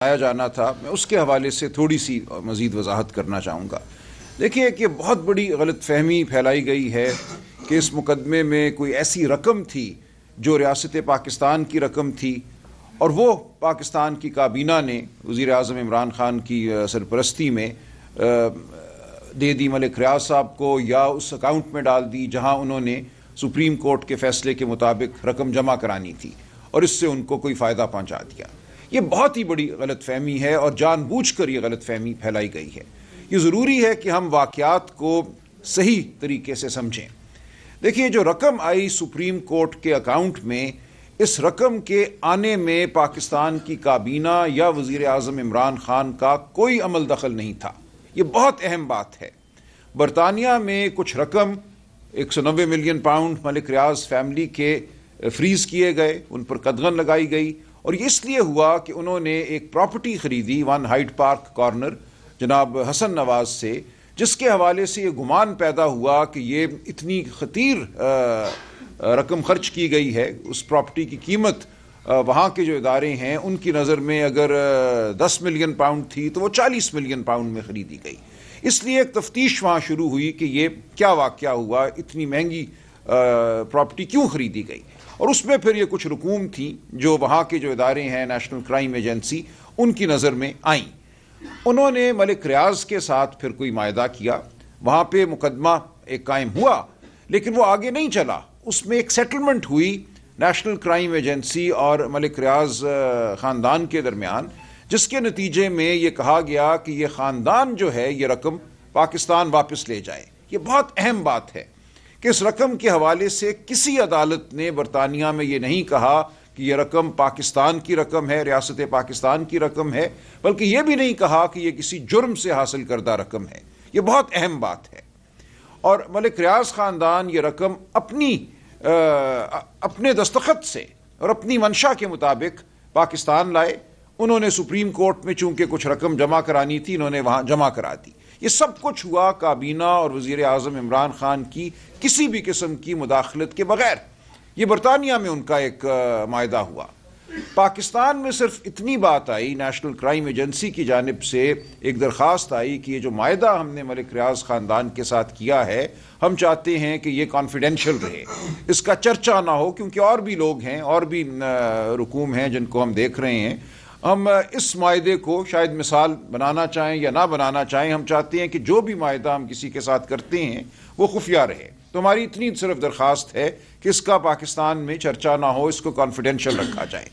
آیا جانا تھا، میں اس کے حوالے سے تھوڑی سی مزید وضاحت کرنا چاہوں گا۔ دیکھیے کہ بہت بڑی غلط فہمی پھیلائی گئی ہے کہ اس مقدمے میں کوئی ایسی رقم تھی جو ریاست پاکستان کی رقم تھی، اور وہ پاکستان کی کابینہ نے وزیر اعظم عمران خان کی سرپرستی میں دے دی ملک ریاض صاحب کو، یا اس اکاؤنٹ میں ڈال دی جہاں انہوں نے سپریم کورٹ کے فیصلے کے مطابق رقم جمع کرانی تھی، اور اس سے ان کو کوئی فائدہ پہنچا دیا۔ یہ بہت ہی بڑی غلط فہمی ہے، اور جان بوجھ کر یہ غلط فہمی پھیلائی گئی ہے۔ یہ ضروری ہے کہ ہم واقعات کو صحیح طریقے سے سمجھیں۔ دیکھیے، جو رقم آئی سپریم کورٹ کے اکاؤنٹ میں، اس رقم کے آنے میں پاکستان کی کابینہ یا وزیر اعظم عمران خان کا کوئی عمل دخل نہیں تھا۔ یہ بہت اہم بات ہے۔ برطانیہ میں کچھ رقم 190 ملین پاؤنڈ ملک ریاض فیملی کے فریز کیے گئے، ان پر قدغن لگائی گئی، اور یہ اس لیے ہوا کہ انہوں نے ایک پراپرٹی خریدی 1 ہائیڈ پارک کارنر جناب حسن نواز سے، جس کے حوالے سے یہ گمان پیدا ہوا کہ یہ اتنی خطیر رقم خرچ کی گئی ہے۔ اس پراپرٹی کی قیمت وہاں کے جو ادارے ہیں ان کی نظر میں اگر 10 ملین پاؤنڈ تھی تو وہ 40 ملین پاؤنڈ میں خریدی گئی۔ اس لیے ایک تفتیش وہاں شروع ہوئی کہ یہ کیا واقعہ ہوا، اتنی مہنگی پراپرٹی کیوں خریدی گئی، اور اس میں پھر یہ کچھ رقوم تھیں جو وہاں کے جو ادارے ہیں نیشنل کرائم ایجنسی، ان کی نظر میں آئیں۔ انہوں نے ملک ریاض کے ساتھ پھر کوئی معاہدہ کیا، وہاں پہ مقدمہ ایک قائم ہوا، لیکن وہ آگے نہیں چلا۔ اس میں ایک سیٹلمنٹ ہوئی نیشنل کرائم ایجنسی اور ملک ریاض خاندان کے درمیان، جس کے نتیجے میں یہ کہا گیا کہ یہ خاندان جو ہے یہ رقم پاکستان واپس لے جائے۔ یہ بہت اہم بات ہے کہ اس رقم کے حوالے سے کسی عدالت نے برطانیہ میں یہ نہیں کہا کہ یہ رقم پاکستان کی رقم ہے، ریاست پاکستان کی رقم ہے، بلکہ یہ بھی نہیں کہا کہ یہ کسی جرم سے حاصل کردہ رقم ہے۔ یہ بہت اہم بات ہے، اور ملک ریاض خاندان یہ رقم اپنے دستخط سے اور اپنی منشا کے مطابق پاکستان لائے۔ انہوں نے سپریم کورٹ میں چونکہ کچھ رقم جمع کرانی تھی، انہوں نے وہاں جمع کرا دی۔ یہ سب کچھ ہوا کابینہ اور وزیر اعظم عمران خان کی کسی بھی قسم کی مداخلت کے بغیر۔ یہ برطانیہ میں ان کا ایک معاہدہ ہوا۔ پاکستان میں صرف اتنی بات آئی، نیشنل کرائم ایجنسی کی جانب سے ایک درخواست آئی کہ یہ جو معاہدہ ہم نے ملک ریاض خاندان کے ساتھ کیا ہے، ہم چاہتے ہیں کہ یہ کانفیڈینشیل رہے، اس کا چرچا نہ ہو، کیونکہ اور بھی لوگ ہیں، اور بھی رقوم ہیں جن کو ہم دیکھ رہے ہیں۔ ہم اس معاہدے کو شاید مثال بنانا چاہیں یا نہ بنانا چاہیں، ہم چاہتے ہیں کہ جو بھی معاہدہ ہم کسی کے ساتھ کرتے ہیں وہ خفیہ رہے۔ تو ہماری اتنی صرف درخواست ہے کہ اس کا پاکستان میں چرچا نہ ہو، اس کو کانفیڈینشیل رکھا جائے۔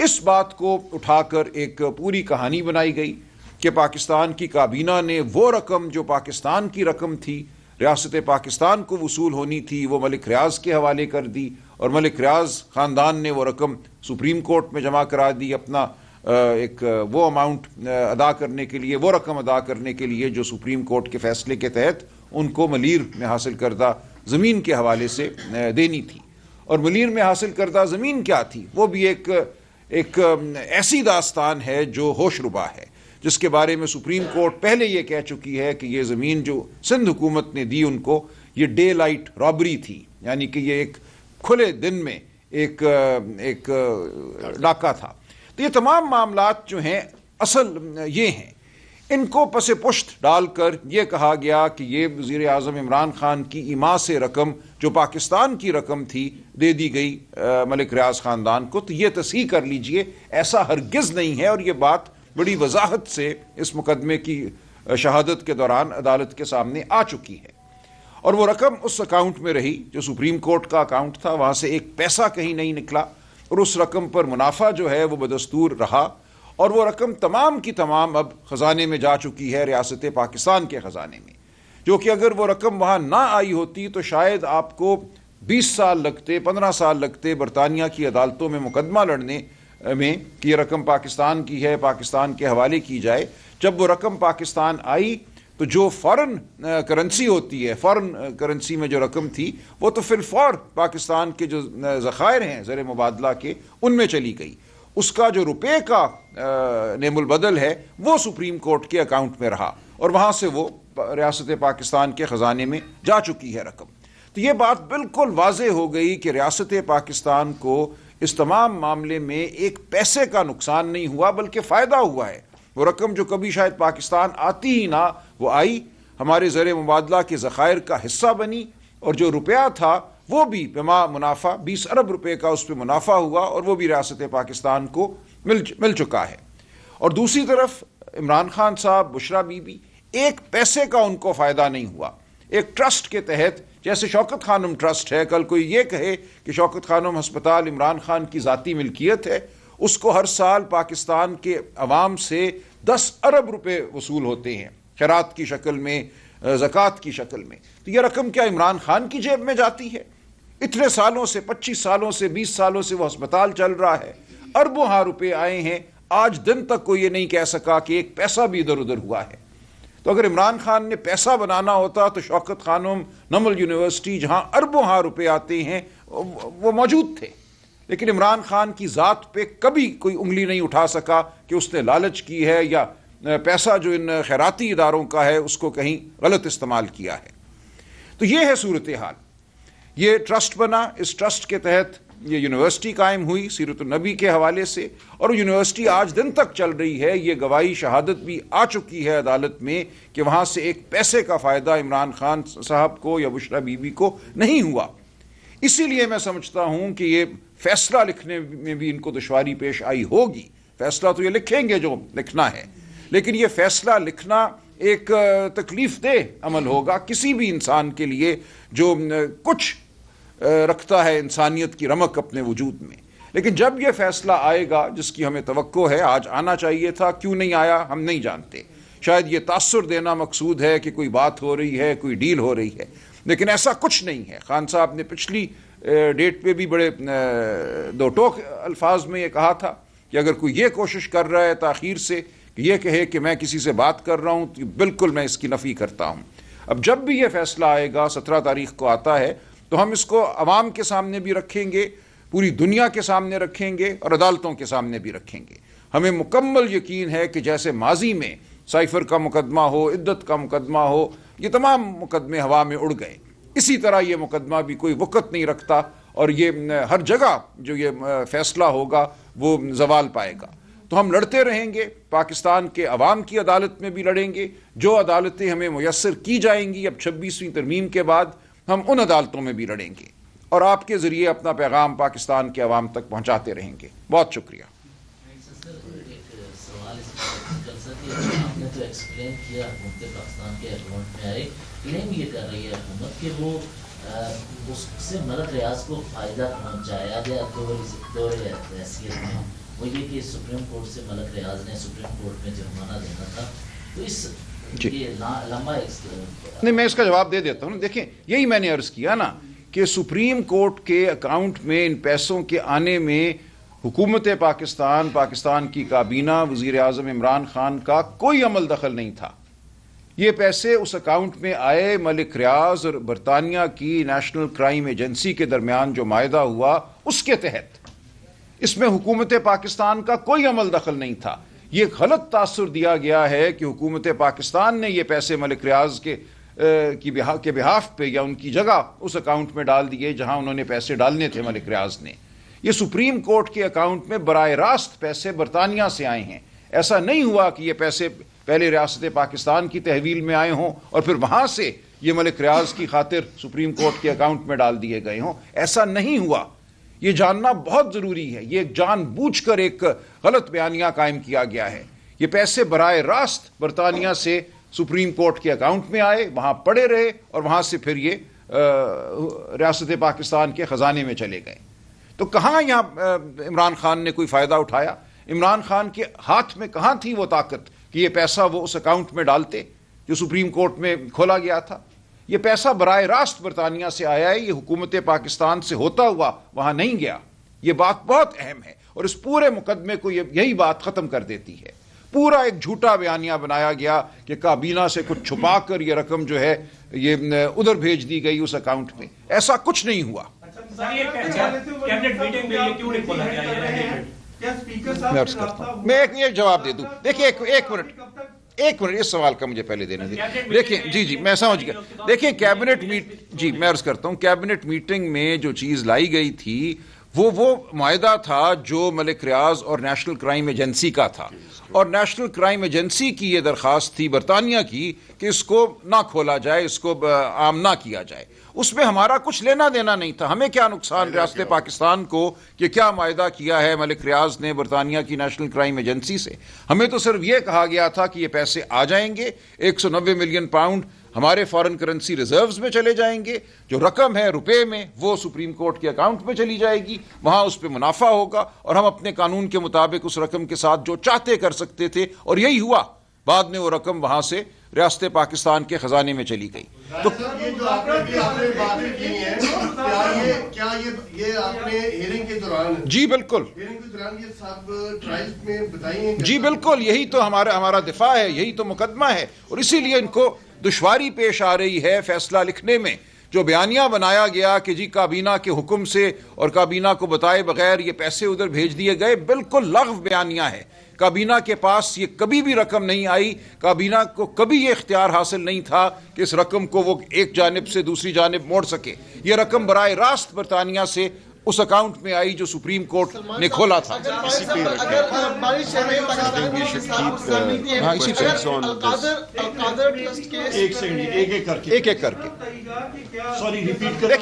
اس بات کو اٹھا کر ایک پوری کہانی بنائی گئی کہ پاکستان کی کابینہ نے وہ رقم جو پاکستان کی رقم تھی، ریاست پاکستان کو وصول ہونی تھی، وہ ملک ریاض کے حوالے کر دی، اور ملک ریاض خاندان نے وہ رقم سپریم کورٹ میں جمع کرا دی اپنا ایک وہ اماؤنٹ ادا کرنے کے لیے، وہ رقم ادا کرنے کے لیے جو سپریم کورٹ کے فیصلے کے تحت ان کو ملیر میں حاصل کردہ زمین کے حوالے سے دینی تھی۔ اور ملیر میں حاصل کردہ زمین کیا تھی، وہ بھی ایک ایسی داستان ہے جو ہوش ربا ہے، جس کے بارے میں سپریم کورٹ پہلے یہ کہہ چکی ہے کہ یہ زمین جو سندھ حکومت نے دی ان کو، یہ ڈے لائٹ رابری تھی، یعنی کہ یہ ایک کھلے دن میں ایک ڈاکہ تھا۔ تو یہ تمام معاملات جو ہیں اصل یہ ہیں، ان کو پس پشت ڈال کر یہ کہا گیا کہ یہ وزیر اعظم عمران خان کی ایما سے رقم جو پاکستان کی رقم تھی دے دی گئی ملک ریاض خاندان کو۔ تو یہ تصحیح کر لیجئے، ایسا ہرگز نہیں ہے، اور یہ بات بڑی وضاحت سے اس مقدمے کی شہادت کے دوران عدالت کے سامنے آ چکی ہے۔ اور وہ رقم اس اکاؤنٹ میں رہی جو سپریم کورٹ کا اکاؤنٹ تھا، وہاں سے ایک پیسہ کہیں نہیں نکلا، اور اس رقم پر منافع جو ہے وہ بدستور رہا، اور وہ رقم تمام کی تمام اب خزانے میں جا چکی ہے، ریاست پاکستان کے خزانے میں، جو کہ اگر وہ رقم وہاں نہ آئی ہوتی تو شاید آپ کو 20 سال لگتے، 15 سال لگتے برطانیہ کی عدالتوں میں مقدمہ لڑنے میں کہ یہ رقم پاکستان کی ہے، پاکستان کے حوالے کی جائے۔ جب وہ رقم پاکستان آئی تو جو فارن کرنسی ہوتی ہے، فارن کرنسی میں جو رقم تھی وہ تو فی الفور پاکستان کے جو ذخائر ہیں زر مبادلہ کے، ان میں چلی گئی۔ اس کا جو روپے کا نعم البدل ہے وہ سپریم کورٹ کے اکاؤنٹ میں رہا، اور وہاں سے وہ ریاست پاکستان کے خزانے میں جا چکی ہے رقم۔ تو یہ بات بالکل واضح ہو گئی کہ ریاست پاکستان کو اس تمام معاملے میں ایک پیسے کا نقصان نہیں ہوا بلکہ فائدہ ہوا ہے. وہ رقم جو کبھی شاید پاکستان آتی ہی نہ وہ آئی, ہمارے زر مبادلہ کے ذخائر کا حصہ بنی, اور جو روپیہ تھا وہ بھی بما منافع 20 ارب روپے کا اس پہ منافع ہوا, اور وہ بھی ریاست پاکستان کو مل چکا ہے. اور دوسری طرف عمران خان صاحب, بشرا بی بی, ایک پیسے کا ان کو فائدہ نہیں ہوا. ایک ٹرسٹ کے تحت, جیسے شوکت خانم ٹرسٹ ہے, کل کوئی یہ کہے کہ شوکت خانم ہسپتال عمران خان کی ذاتی ملکیت ہے, اس کو ہر سال پاکستان کے عوام سے 10 ارب روپے وصول ہوتے ہیں خیرات کی شکل میں, زکوٰۃ کی شکل میں. تو یہ رقم کیا عمران خان کی جیب میں جاتی ہے؟ اتنے سالوں سے, 25 سالوں سے, 20 سالوں سے وہ ہسپتال چل رہا ہے, اربوں ہاں روپے آئے ہیں, آج دن تک کوئی یہ نہیں کہہ سکا کہ ایک پیسہ بھی ادھر ادھر ہوا ہے. تو اگر عمران خان نے پیسہ بنانا ہوتا تو شوکت خانم نمل یونیورسٹی جہاں اربوں ہاں روپے آتے ہیں وہ موجود تھے. لیکن عمران خان کی ذات پہ کبھی کوئی انگلی نہیں اٹھا سکا کہ اس نے لالچ کی ہے یا پیسہ جو ان خیراتی اداروں کا ہے اس کو کہیں غلط استعمال کیا ہے. تو یہ ہے صورتحال. یہ ٹرسٹ بنا, اس ٹرسٹ کے تحت یہ یونیورسٹی قائم ہوئی سیرت النبی کے حوالے سے, اور یونیورسٹی آج دن تک چل رہی ہے. یہ گواہی شہادت بھی آ چکی ہے عدالت میں کہ وہاں سے ایک پیسے کا فائدہ عمران خان صاحب کو یا بشرا بی بی کو نہیں ہوا. اسی لیے میں سمجھتا ہوں کہ یہ فیصلہ لکھنے میں بھی ان کو دشواری پیش آئی ہوگی. فیصلہ تو یہ لکھیں گے جو لکھنا ہے, لیکن یہ فیصلہ لکھنا ایک تکلیف دہ عمل ہوگا کسی بھی انسان کے لیے جو کچھ رکھتا ہے انسانیت کی رمق اپنے وجود میں. لیکن جب یہ فیصلہ آئے گا جس کی ہمیں توقع ہے, آج آنا چاہیے تھا, کیوں نہیں آیا ہم نہیں جانتے. شاید یہ تاثر دینا مقصود ہے کہ کوئی بات ہو رہی ہے, کوئی ڈیل ہو رہی ہے, لیکن ایسا کچھ نہیں ہے. خان صاحب نے پچھلی ڈیٹ پہ بھی بڑے دو ٹوک الفاظ میں یہ کہا تھا کہ اگر کوئی یہ کوشش کر رہا ہے تاخیر سے کہ یہ کہے کہ میں کسی سے بات کر رہا ہوں, تو بالکل میں اس کی نفی کرتا ہوں. اب جب بھی یہ فیصلہ آئے گا, 17 تاریخ کو آتا ہے, تو ہم اس کو عوام کے سامنے بھی رکھیں گے, پوری دنیا کے سامنے رکھیں گے, اور عدالتوں کے سامنے بھی رکھیں گے. ہمیں مکمل یقین ہے کہ جیسے ماضی میں سائفر کا مقدمہ ہو, عدت کا مقدمہ ہو, یہ تمام مقدمے ہوا میں اڑ گئے, اسی طرح یہ مقدمہ بھی کوئی وقت نہیں رکھتا, اور یہ ہر جگہ جو یہ فیصلہ ہوگا وہ زوال پائے گا. تو ہم لڑتے رہیں گے, پاکستان کے عوام کی عدالت میں بھی لڑیں گے, جو عدالتیں ہمیں میسر کی جائیں گی اب 26ویں ترمیم کے بعد, ہم ان عدالتوں میں بھی لڑیں گے, اور آپ کے ذریعے اپنا پیغام پاکستان کے عوام تک پہنچاتے رہیں گے. بہت شکریہ. آپ نے تو ایکسپلین کیا حکومت پاکستان کے اکاؤنٹ میں آئے, کلیم یہ کر رہی ہے حکومت کہ وہ اس سے ملک ریاض کو فائدہ پہنچایا گیا دور حیثیت میں. وہ یہ کہ سپریم کورٹ سے ملک ریاض نے سپریم کورٹ میں جرمانہ دینا تھا, تو اس لمبا نہیں, میں اس کا جواب دے دیتا ہوں. دیکھیں, یہی میں نے عرض کیا نا کہ سپریم کورٹ کے اکاؤنٹ میں ان پیسوں کے آنے میں حکومت پاکستان, پاکستان کی کابینہ, وزیر اعظم عمران خان کا کوئی عمل دخل نہیں تھا. یہ پیسے اس اکاؤنٹ میں آئے ملک ریاض اور برطانیہ کی نیشنل کرائم ایجنسی کے درمیان جو معاہدہ ہوا اس کے تحت. اس میں حکومت پاکستان کا کوئی عمل دخل نہیں تھا. یہ غلط تاثر دیا گیا ہے کہ حکومت پاکستان نے یہ پیسے ملک ریاض کے بہاف پہ یا ان کی جگہ اس اکاؤنٹ میں ڈال دیے جہاں انہوں نے پیسے ڈالنے تھے ملک ریاض نے. یہ سپریم کورٹ کے اکاؤنٹ میں براہ راست پیسے برطانیہ سے آئے ہیں. ایسا نہیں ہوا کہ یہ پیسے پہلے ریاست پاکستان کی تحویل میں آئے ہوں اور پھر وہاں سے یہ ملک ریاض کی خاطر سپریم کورٹ کے اکاؤنٹ میں ڈال دیے گئے ہوں. ایسا نہیں ہوا. یہ جاننا بہت ضروری ہے. یہ جان بوجھ کر ایک غلط بیانیہ قائم کیا گیا ہے. یہ پیسے براہ راست برطانیہ سے سپریم کورٹ کے اکاؤنٹ میں آئے, وہاں پڑے رہے, اور وہاں سے پھر یہ ریاست پاکستان کے خزانے میں چلے گئے. تو کہاں یہاں عمران خان نے کوئی فائدہ اٹھایا؟ عمران خان کے ہاتھ میں کہاں تھی وہ طاقت کہ یہ پیسہ وہ اس اکاؤنٹ میں ڈالتے جو سپریم کورٹ میں کھولا گیا تھا؟ یہ پیسہ براہ راست برطانیہ سے آیا ہے, یہ حکومت پاکستان سے ہوتا ہوا وہاں نہیں گیا. یہ بات بہت اہم ہے, اور اس پورے مقدمے کو یہی بات ختم کر دیتی ہے. پورا ایک جھوٹا بیانیہ بنایا گیا کہ کابینہ سے کچھ چھپا کر یہ رقم جو ہے یہ ادھر بھیج دی گئی اس اکاؤنٹ میں. ایسا کچھ نہیں ہوا. میں ایک جواب دے دوں. دیکھیں ایک منٹ اس سوال کا مجھے پہلے دینے دیں. دیکھیں جی میں سمجھ گیا. دیکھیں کیبنٹ میں عرض کرتا ہوں, کیبنٹ میٹنگ میں جو چیز لائی گئی تھی وہ معاہدہ تھا جو ملک ریاض اور نیشنل کرائم ایجنسی کا تھا، اور نیشنل کرائم ایجنسی کی یہ درخواست تھی برطانیہ کی کہ اس کو نہ کھولا جائے، اس کو عام نہ کیا جائے۔ اس میں ہمارا کچھ لینا دینا نہیں تھا، ہمیں کیا نقصان ریاست پاکستان کو کہ کیا معاہدہ کیا ہے ملک ریاض نے برطانیہ کی نیشنل کرائم ایجنسی سے۔ ہمیں تو صرف یہ کہا گیا تھا کہ یہ پیسے آ جائیں گے، 190 ملین پاؤنڈ ہمارے فارن کرنسی ریزروز میں چلے جائیں گے، جو رقم ہے روپے میں وہ سپریم کورٹ کے اکاؤنٹ میں چلی جائے گی، وہاں اس پہ منافع ہوگا، اور ہم اپنے قانون کے مطابق اس رقم کے ساتھ جو چاہتے کر سکتے تھے، اور یہی ہوا۔ بعد میں وہ رقم وہاں سے ریاست پاکستان کے خزانے میں چلی گئی۔ تو یہ جو آپ نے باتیں کی ہیں، کیا یہ آپ نے ہیئرنگ کے دوران، جی بالکل، ہیئرنگ کے دوران یہ سب ٹرائلز میں بتائی ہیں؟ جی بالکل، یہی تو ہمارا دفاع ہے، یہی تو مقدمہ ہے، اور اسی لیے ان کو دشواری پیش آ رہی ہے فیصلہ لکھنے میں۔ جو بیانیہ بنایا گیا کہ جی کابینہ کے حکم سے اور کابینہ کو بتائے بغیر یہ پیسے ادھر بھیج دیے گئے، بالکل لغو بیانیہ ہے۔ کابینہ کے پاس یہ کبھی بھی رقم نہیں آئی، کابینہ کو کبھی یہ اختیار حاصل نہیں تھا کہ اس رقم کو وہ ایک جانب سے دوسری جانب موڑ سکے۔ یہ رقم براہ راست برطانیہ سے اس اکاؤنٹ میں آئی جو سپریم کورٹ نے کھولا تھا۔ ایک ایک کر کے دیکھیے،